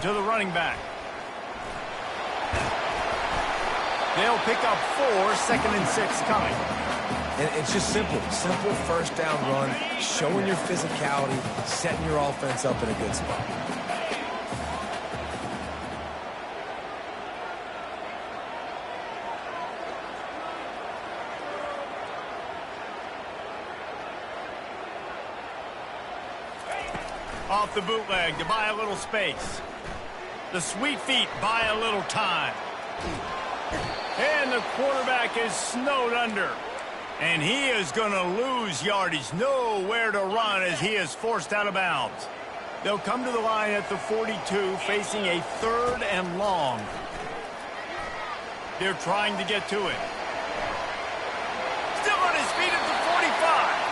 to the running back. They'll pick up 4, 2nd and 6 coming. And it's just simple first down run, showing your physicality, setting your offense up in a good spot. Off the bootleg to buy a little space. The sweet feet buy a little time. And the quarterback is snowed under. And he is going to lose yardage. Nowhere to run as he is forced out of bounds. They'll come to the line at the 42, facing a 3rd and long. They're trying to get to it. Still on his feet at the 45.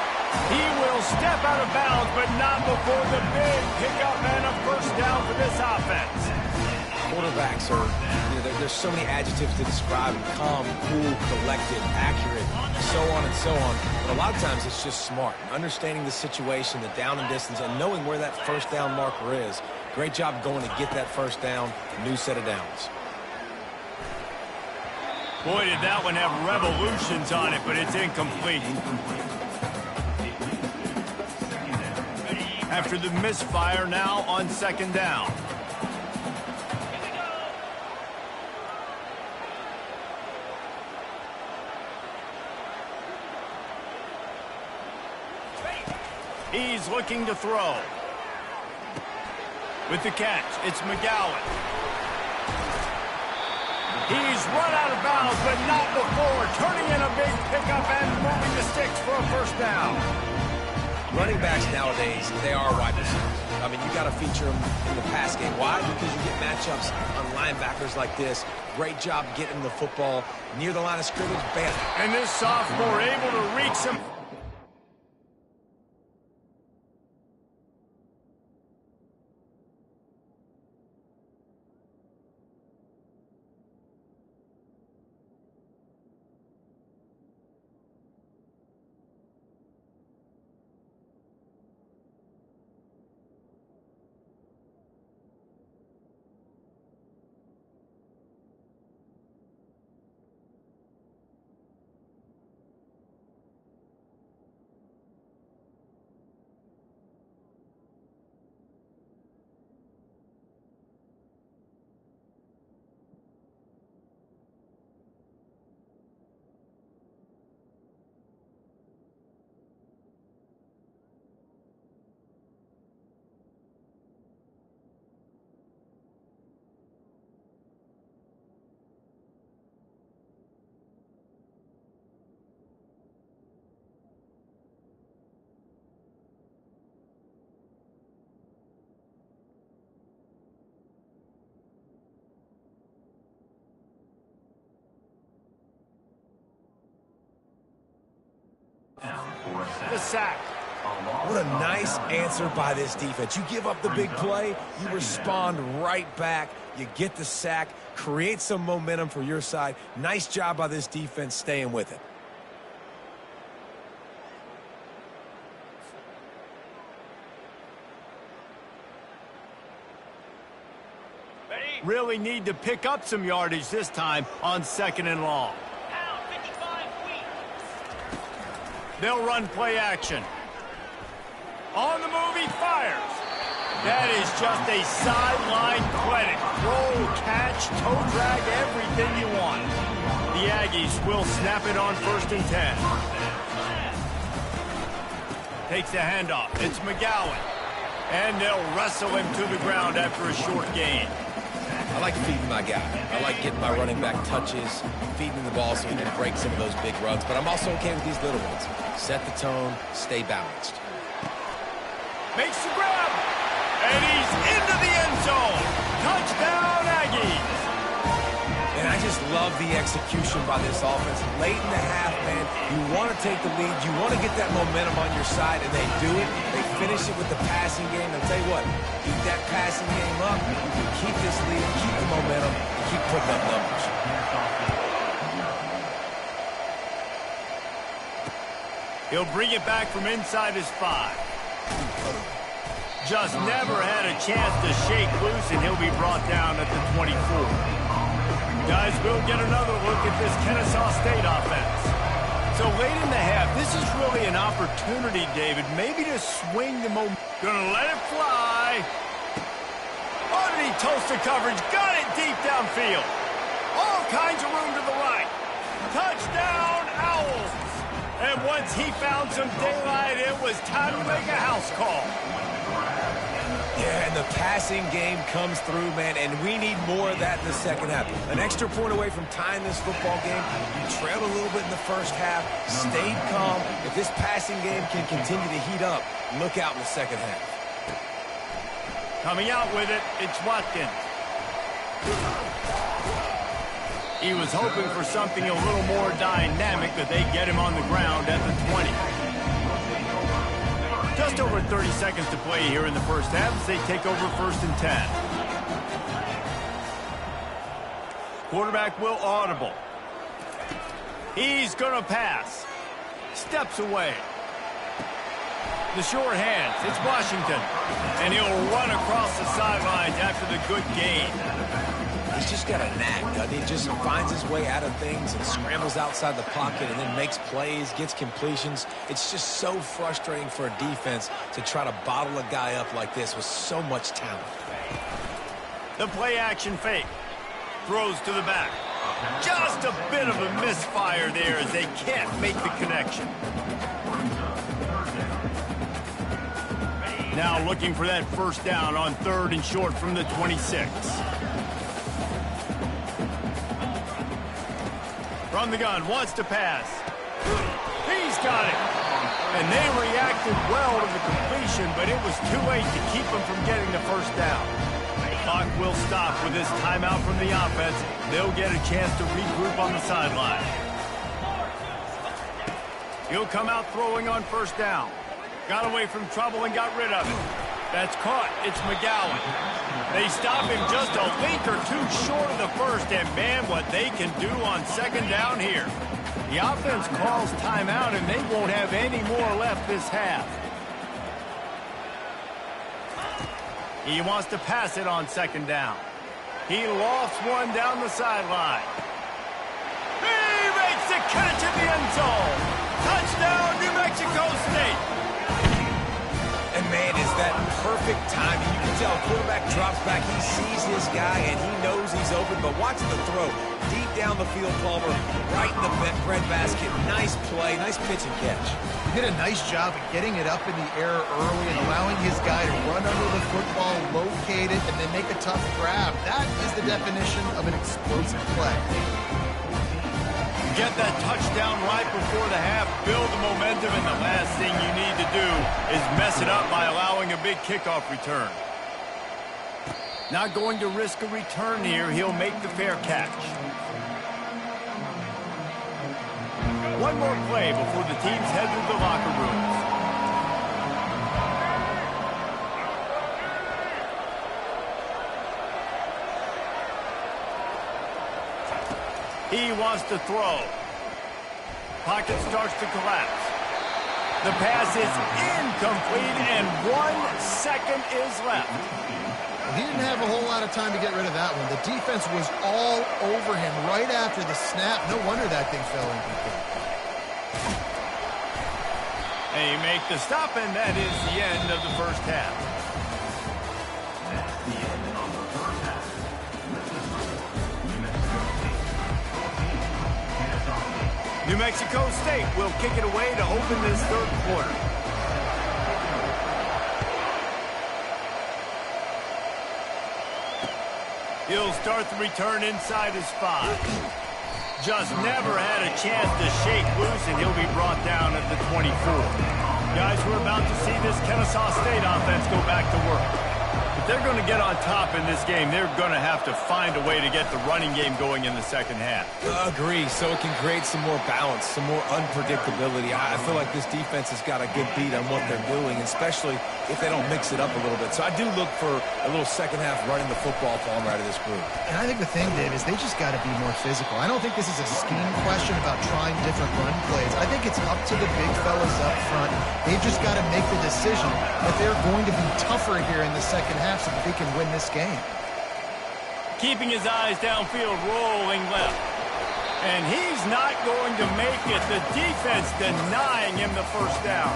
He will step out of bounds, but not before the big pickup and a first down for this offense. Quarterbacks are, there's so many adjectives to describe them: calm, cool, collected, accurate, so on and so on. But a lot of times it's just smart, understanding the situation, the down and distance, and knowing where that first down marker is. Great job going to get that first down, new set of downs. Boy, did that one have revolutions on it, but it's incomplete. After the misfire, now on 2nd down. He's looking to throw. With the catch, it's McGowan. He's run out of bounds, but not before turning in a big pickup and moving the sticks for a first down. Running backs nowadays, they are wide receivers. I mean, you got to feature them in the pass game. Why? Because you get matchups on linebackers like this. Great job getting the football near the line of scrimmage. Bam. And this sophomore able to reach some... The sack. What a nice answer by this defense. You give up the big play, you respond right back, you get the sack, create some momentum for your side. Nice job by this defense staying with it. Really need to pick up some yardage this time on 2nd and long. They'll run play action. On the move, he fires. That is just a sideline clinic. Roll, catch, toe drag, everything you want. The Aggies will snap it on 1st and 10. Takes the handoff. It's McGowan. And they'll wrestle him to the ground after a short gain. I like feeding my guy. I like getting my running back touches, feeding the ball so he can break some of those big runs. But I'm also okay with these little ones. Set the tone, stay balanced. Makes the grab, and he's into the end zone. Touchdown, Aggies. And I just love the execution by this offense. Late in the half, man, you want to take the lead. You want to get that momentum on your side, and they do it. They finish it with the passing game. I'll tell you what, keep that passing game up. You can keep this lead, keep the momentum, and keep putting up numbers. He'll bring it back from inside his 5. Just never had a chance to shake loose, and he'll be brought down at the 24. Guys, we'll get another look at this Kennesaw State offense. So late in the half, this is really an opportunity, David, maybe to swing the momentum. Gonna let it fly. Underneath toasted coverage, got it deep downfield. All kinds of room to the right. Touchdown, Owls. And once he found some daylight, it was time to make a house call. Yeah, and the passing game comes through, man, and we need more of that in the second half. An extra point away from tying this football game. You trailed a little bit in the first half, stayed calm. If this passing game can continue to heat up, look out in the second half. Coming out with it, it's Watkins. He was hoping for something a little more dynamic, but they get him on the ground at the 20. Just over 30 seconds to play here in the first half as they take over 1st and 10. Quarterback will audible. He's going to pass. Steps away. The short hands, it's Washington. And he'll run across the sidelines after the good gain. He's just got a knack, doesn't he? Just finds his way out of things and scrambles outside the pocket and then makes plays, gets completions. It's just so frustrating for a defense to try to bottle a guy up like this with so much talent. The play-action fake. Throws to the back. Just a bit of a misfire there as they can't make the connection. Now looking for that first down on 3rd and short from the 26. From the gun, wants to pass. He's got it. And they reacted well to the completion, but it was too late to keep them from getting the first down. The clock will stop with this timeout from the offense. They'll get a chance to regroup on the sideline. He'll come out throwing on 1st down. Got away from trouble and got rid of it. That's caught. It's McGowan. They stop him just a link or two short of the first, and man, what they can do on 2nd down here. The offense calls timeout, and they won't have any more left this half. He wants to pass it on 2nd down. He lofts one down the sideline. He makes the catch in the end zone. Touchdown, New Mexico State. And, man, is that perfect timing. You can tell quarterback drops back. He sees his guy, and he knows he's open. But watch the throw. Deep down the field, Palmer, right in the breadbasket. Nice play, nice pitch and catch. He did a nice job of getting it up in the air early and allowing his guy to run under the football, locate it, and then make a tough grab. That is the definition of an explosive play. Get that touchdown right before the half, build the momentum, and the last thing you need to do is mess it up by allowing a big kickoff return. Not going to risk a return here. He'll make the fair catch. One more play before the teams head to the locker rooms. He wants to throw. Pocket starts to collapse. The pass is incomplete, and 1 second is left. He didn't have a whole lot of time to get rid of that one. The defense was all over him right after the snap. No wonder that thing fell incomplete. They make the stop, and that is the end of the first half. New Mexico State will kick it away to open this 3rd quarter. He'll start the return inside his 5. Just never had a chance to shake loose, and he'll be brought down at the 24. Guys, we're about to see this Kennesaw State offense go back to work. If they're going to get on top in this game, they're going to have to find a way to get the running game going in the second half. Agree. So it can create some more balance, some more unpredictability. I feel like this defense has got a good beat on what they're doing, especially if they don't mix it up a little bit. So I do look for a little second half running the football from right of this group. And I think the thing, Dave, is they just got to be more physical. I don't think this is a scheme question about trying different run plays. I think it's up to the big fellas up front. They've just got to make the decision that they're going to be tougher here in the second half so that they can win this game. Keeping his eyes downfield, rolling left. And he's not going to make it. The defense denying him the first down.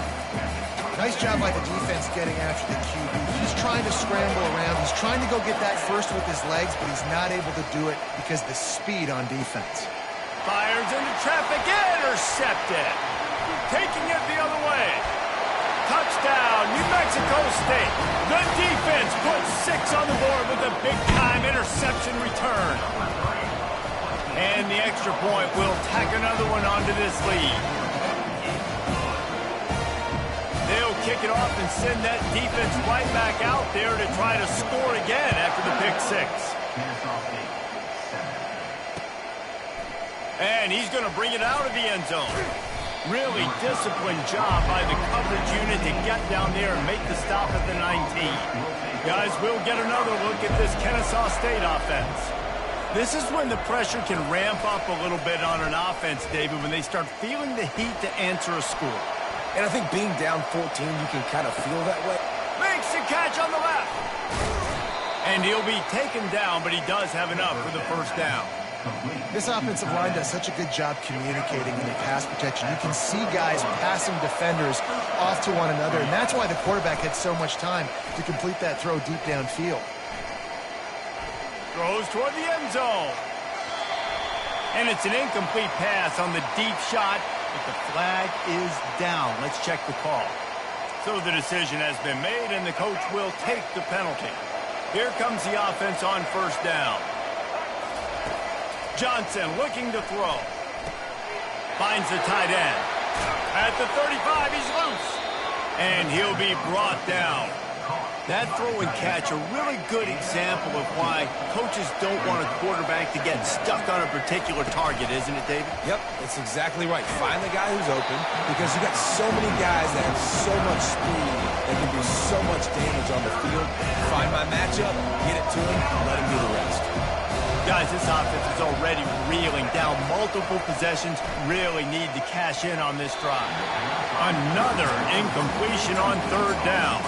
Nice job by the defense getting after the QB. He's trying to scramble around. He's trying to go get that first with his legs, but he's not able to do it because the speed on defense. Fires into traffic, intercepted. Taking it the other way. Touchdown, New Mexico State. The defense puts 6 on the board with a big-time interception return. And the extra point will tack another one onto this lead. They'll kick it off and send that defense right back out there to try to score again after the pick 6. And he's going to bring it out of the end zone. Really disciplined job by the coverage unit to get down there and make the stop at the 19. Guys, we'll get another look at this Kennesaw State offense. This is when the pressure can ramp up a little bit on an offense, David, when they start feeling the heat to answer a score. And I think being down 14, you can kind of feel that way. Makes the catch on the left. And he'll be taken down, but he does have enough for the first down. This offensive line does such a good job communicating in the pass protection. You can see guys passing defenders off to one another, and that's why the quarterback had so much time to complete that throw deep downfield. Throws toward the end zone. And it's an incomplete pass on the deep shot, but the flag is down. Let's check the call. So the decision has been made, and the coach will take the penalty. Here comes the offense on first down. Johnson looking to throw. Finds the tight end. At the 35, he's loose. And he'll be brought down. That throw and catch, a really good example of why coaches don't want a quarterback to get stuck on a particular target, isn't it, David? Yep, that's exactly right. Find the guy who's open, because you got so many guys that have so much speed that can do so much damage on the field. Find my matchup, get it to him, let him do the rest. Guys, this offense is already reeling down multiple possessions. Really need to cash in on this drive. Another incompletion on third down.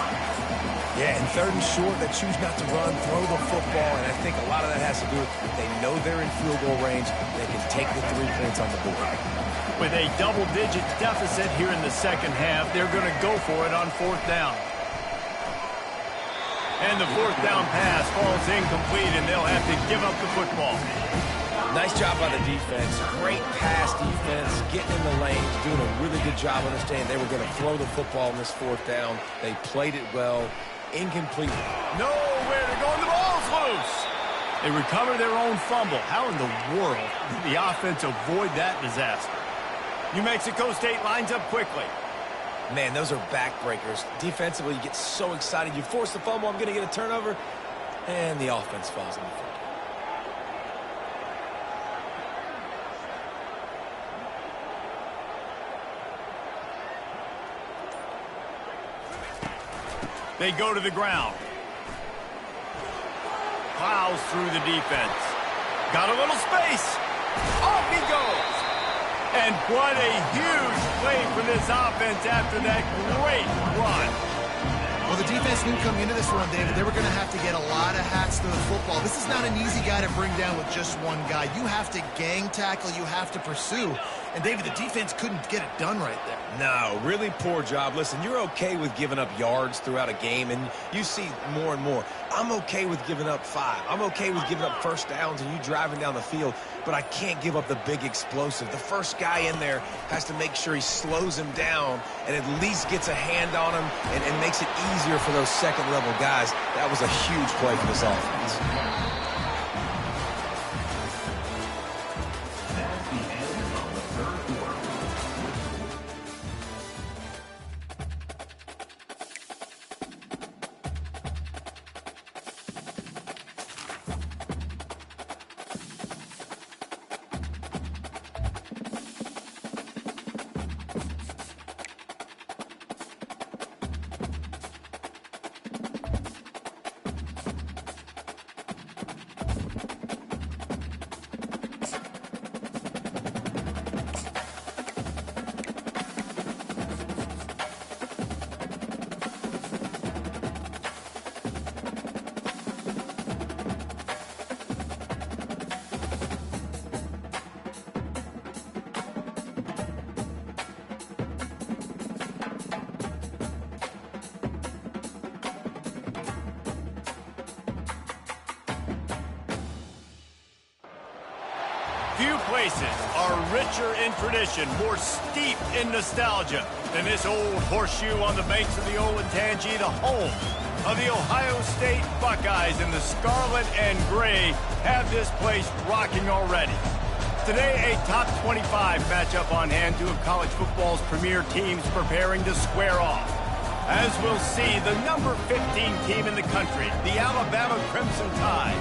Yeah, and third and short, they choose not to run, throw the football, and I think a lot of that has to do with they know they're in field goal range. They can take the 3 points on the board. With a double-digit deficit here in the second half, they're going to go for it on fourth down. And the fourth down pass falls incomplete, and they'll have to give up the football. Nice job by the defense. Great pass defense, getting in the lanes, doing a really good job understanding they were going to throw the football in this fourth down. They played it well. Incomplete. Nowhere to go, and the ball's loose. They recover their own fumble. How in the world did the offense avoid that disaster? New Mexico State lines up quickly. Man, those are backbreakers. Defensively, you get so excited. You force the fumble, I'm going to get a turnover, and the offense falls on the field. They go to the ground. Plows through the defense. Got a little space. Off he goes. And what a huge play for this offense after that great run. Well, the defense knew coming into this one, David, they were going to have to get a lot of hats to the football. This is not an easy guy to bring down with just one guy. You have to gang tackle. You have to pursue. And, David, the defense couldn't get it done right there. No, really poor job. Listen, you're okay with giving up yards throughout a game, and you see more and more. I'm okay with giving up 5. I'm okay with giving up first downs and you driving down the field, but I can't give up the big explosive. The first guy in there has to make sure he slows him down and at least gets a hand on him and makes it easier for those second-level guys. That was a huge play for this offense. Few places are richer in tradition, more steeped in nostalgia than this old horseshoe on the banks of the Olentangy, the home of the Ohio State Buckeyes, and the scarlet and gray have this place rocking already. Today, a top 25 matchup on hand, two of college football's premier teams preparing to square off. As we'll see, the number 15 team in the country, the Alabama Crimson Tide,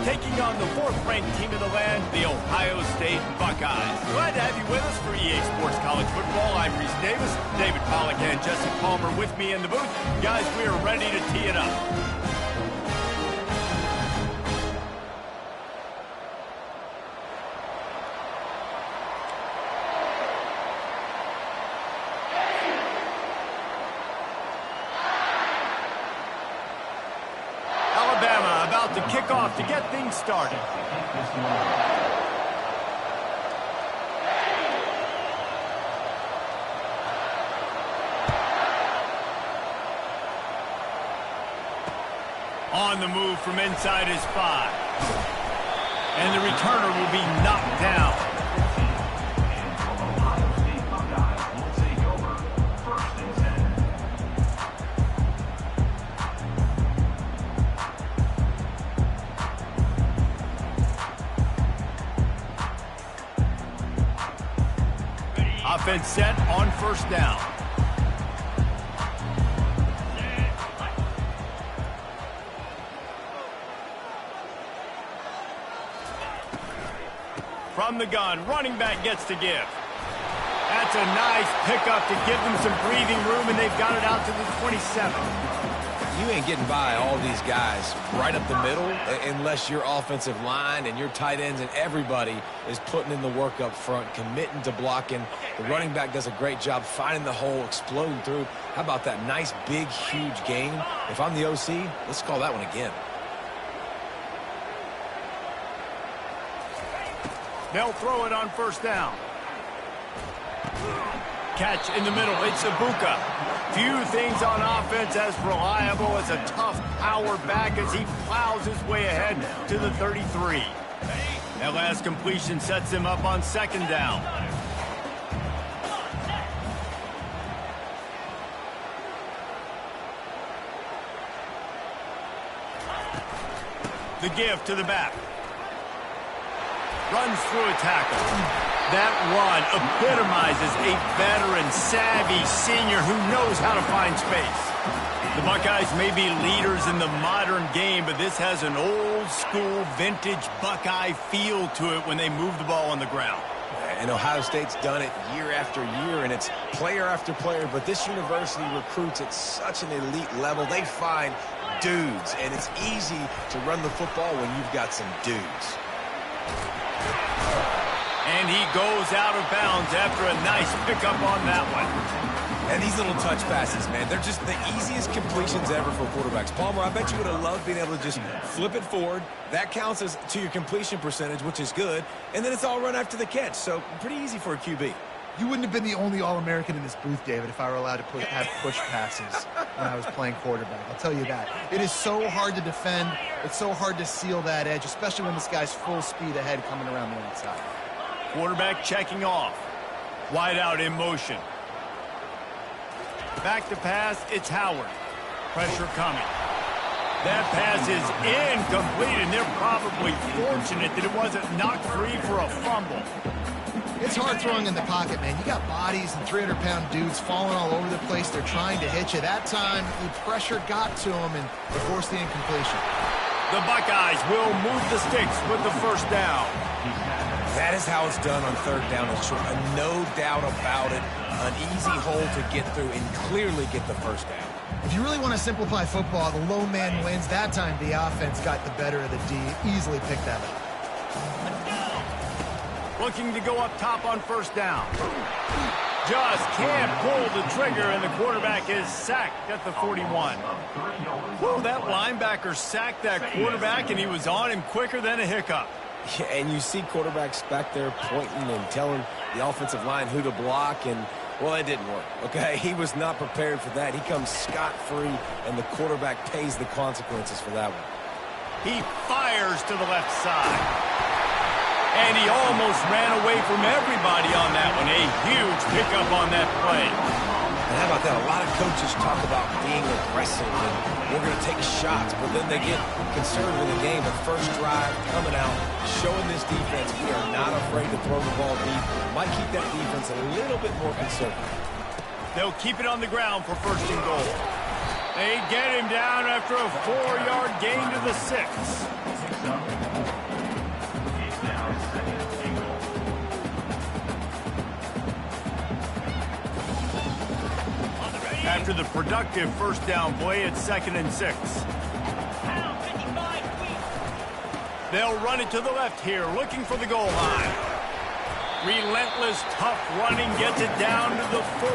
taking on the fourth-ranked team in the land, the Ohio State Buckeyes. Glad to have you with us for EA Sports College Football. I'm Reese Davis, David Pollack and Jesse Palmer with me in the booth. Guys, we are ready to tee it up. To kick off to get things started. On the move from inside his 5. And the returner will be knocked down. Offense set on first down. From the gun, running back gets to give. That's a nice pickup to give them some breathing room, and they've got it out to the 27. You ain't getting by all these guys right up the middle unless your offensive line and your tight ends and everybody is putting in the work up front, committing to blocking. The running back does a great job finding the hole, exploding through. How about that nice, big, huge gain? If I'm the OC, let's call that one again. They'll throw it on first down. Catch in the middle. It's Ibuka. Few things on offense as reliable as a tough power back as he plows his way ahead to the 33. That last completion sets him up on second down. The give to the back. Runs through a tackle. That run epitomizes a veteran, savvy senior who knows how to find space. The Buckeyes may be leaders in the modern game, but this has an old-school, vintage Buckeye feel to it when they move the ball on the ground. And Ohio State's done it year after year, and it's player after player, but this university recruits at such an elite level. They find dudes, and it's easy to run the football when you've got some dudes. And he goes out of bounds after a nice pickup on that one. And these little touch passes, man, they're just the easiest completions ever for quarterbacks. Palmer, I bet you would have loved being able to just flip it forward. That counts as to your completion percentage, which is good. And then it's all run after the catch, so pretty easy for a QB. You wouldn't have been the only All-American in this booth, David, if I were allowed to have push passes when I was playing quarterback. I'll tell you that. It is so hard to defend. It's so hard to seal that edge, especially when this guy's full speed ahead coming around the outside. Quarterback checking off. Wide out in motion. Back to pass, it's Howard. Pressure coming. That pass is incomplete, and they're probably fortunate that it wasn't knocked free for a fumble. It's hard throwing in the pocket, man. You got bodies and 300-pound dudes falling all over the place. They're trying to hit you. That time, the pressure got to them, and they forced the incompletion. The Buckeyes will move the sticks with the first down. That is how it's done on third down and short. No doubt about it. An easy hole to get through and clearly get the first down. If you really want to simplify football, the low man wins. That time, the offense got the better of the D. Easily picked that up. Looking to go up top on first down. Just can't pull the trigger, and the quarterback is sacked at the 41. Whoa, that linebacker sacked that quarterback, and he was on him quicker than a hiccup. Yeah, and you see quarterbacks back there pointing and telling the offensive line who to block, and, well, it didn't work, okay? He was not prepared for that. He comes scot-free, and the quarterback pays the consequences for that one. He fires to the left side. And he almost ran away from everybody on that one. A huge pickup on that play. And how about that? A lot of coaches talk about being aggressive and we're going to take shots, but then they get conservative in the game. The first drive coming out, showing this defense we are not afraid to throw the ball deep. Might keep that defense a little bit more conservative. They'll keep it on the ground for 1st and goal. They get him down after a 4-yard gain to the 6. After the productive 1st down play, it's 2nd and 6. They'll run it to the left here, looking for the goal line. Relentless, tough running gets it down to the 4.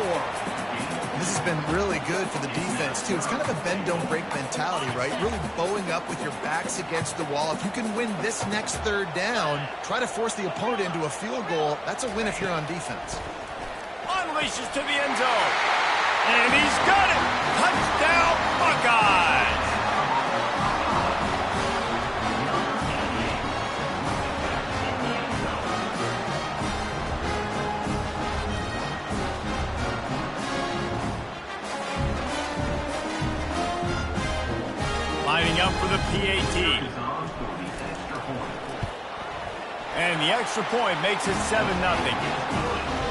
This has been really good for the defense, too. It's kind of a bend-don't-break mentality, right? Really bowing up with your backs against the wall. If you can win this next 3rd down, try to force the opponent into a field goal. That's a win if you're on defense. Unleashes to the end zone. And he's got it! Touchdown, Buckeyes! Lining up for the PAT. And the extra point makes it 7-0.